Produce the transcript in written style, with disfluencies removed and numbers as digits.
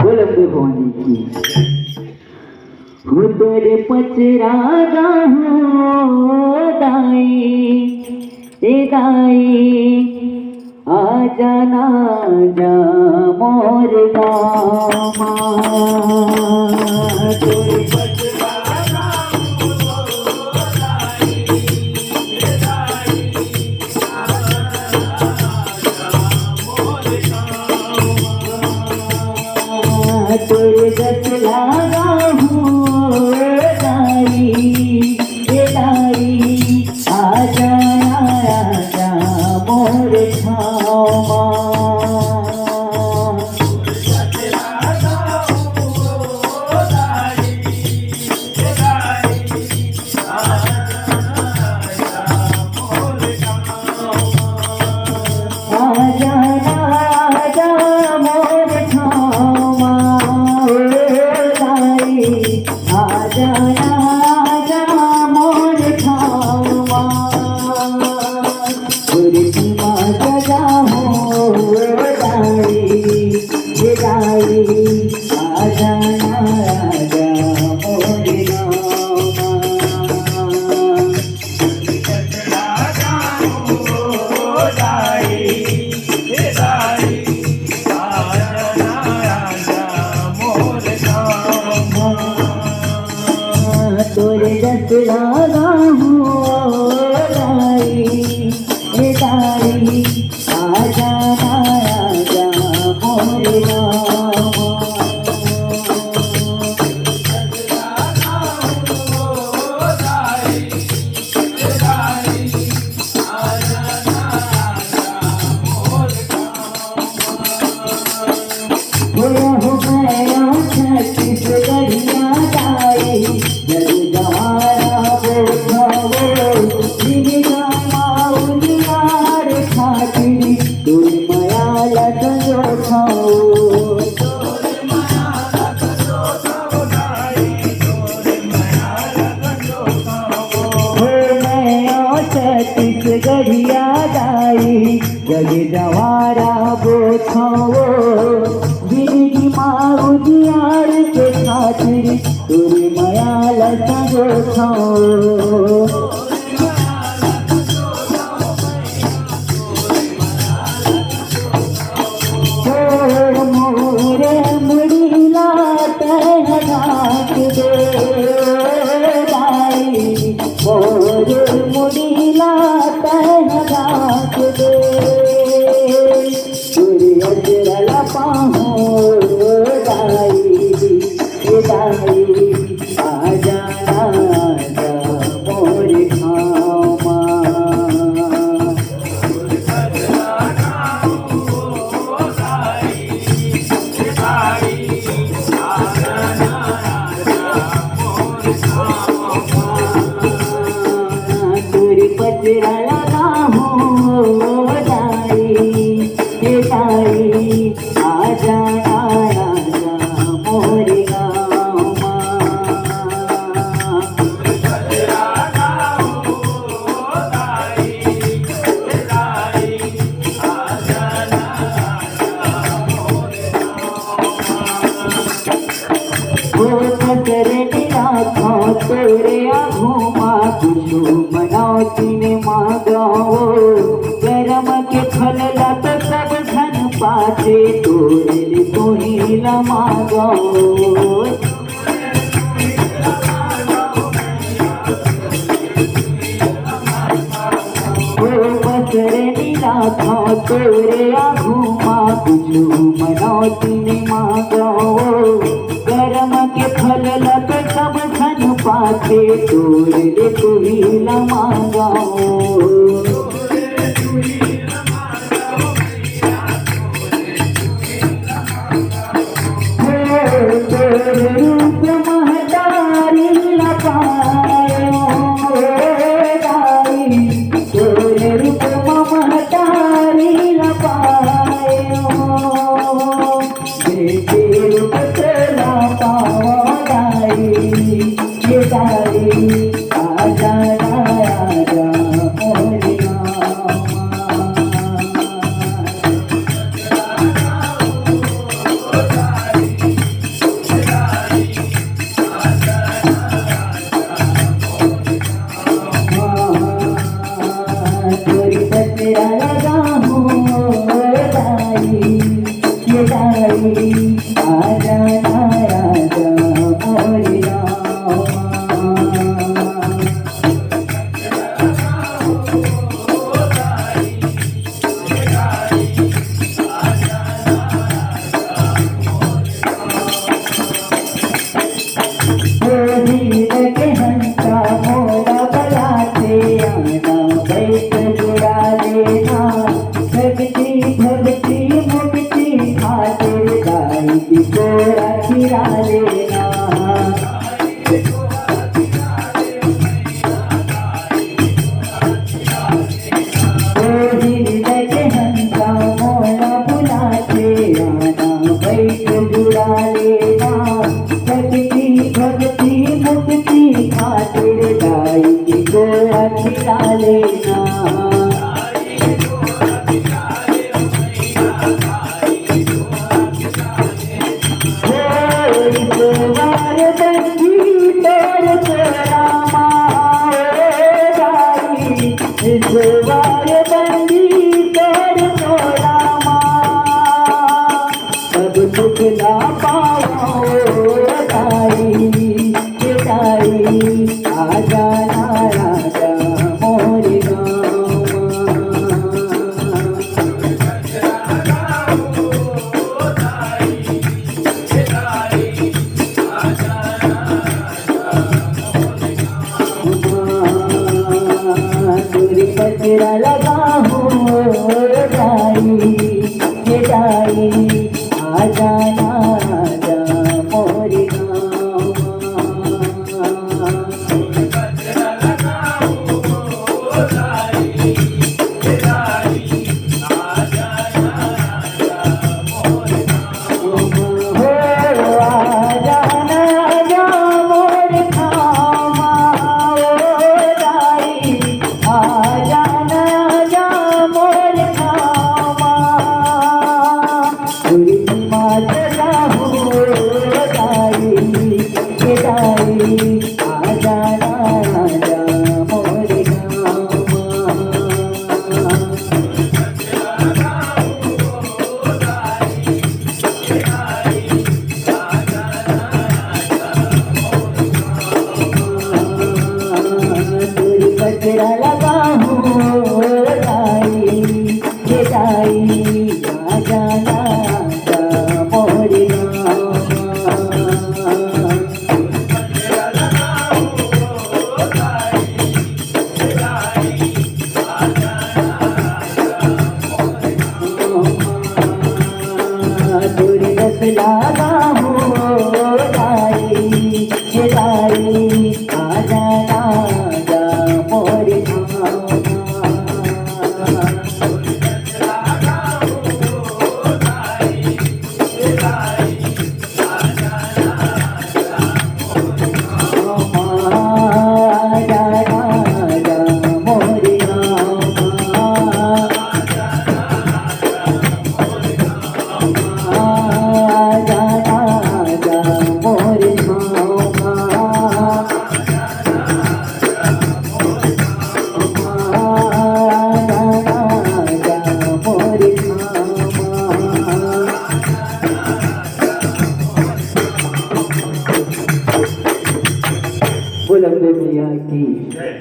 बोलंबे भवानी की हो तेरे पचरा हो दाई ए दाई आ जाना जा मोर गामा तेरे पचरा तेरे दस लागा हूँ दाई ये दाई आजा आजा मोर छावा तोरे दस लागा हूँ दाई ए दाई आजा आजा मोर गामा हो गया छत्तीसगढ़िया दाई जग जवारा बोझाओ जिनका माउलियार खातिर तुम मयाला संजो खाओ छत्तीसगढ़िया दाई जग जवारा बोझाओ जिनकी माउलियार के खातिर तुम मयाला संजो खाओ मोरे मुड़ीला तह ढाक दे दाई मोरे मुड़ीला तह ढाक दे सूर्य पाहो दाई दाई आजा आजा मोर खामा तेरे पचरा लगा हो दाई ये दाई आजा आजा मोर गामा तेरे घूमा कुछो मनौती ने मांगाओ गरम के फल लत सब धन पाते तोरे तो ही मांगाओ बसरे नीला खाओ तेरे घूमा कुछो मनौती ने मांगाओ गरम के फल लत सब धन पाते तोरे तो ही मांगाओ रूप महतारी लपायो दाई तोरे रूप महतारी लपायो बेटे रूप तेरा पाओ दाई ये दाई आजा आजा मोर गामा आजा आजा मोरे रामा के हंसा मोरा बलाते आना बैठ जुड़ा लेना भक्ति भक्ति मुक्ति खातिर गाई की गोरा खिला लेना के हंसा मोरा बुलाते आना बैठ जुड़ा लेना भक्ति भक्ति मुक्ति खातिर गाई की गोरा खिला लेना सब सुख ना पाओ आजा आजा मोरे तुरी पचरा लगा हो दाई आजा आजा मोरे गजरा लगा हो दाई आजा आजा मोरे तुरी रस लगा हो दाई आजा आजा मोरे बोल अम्बे मैया की।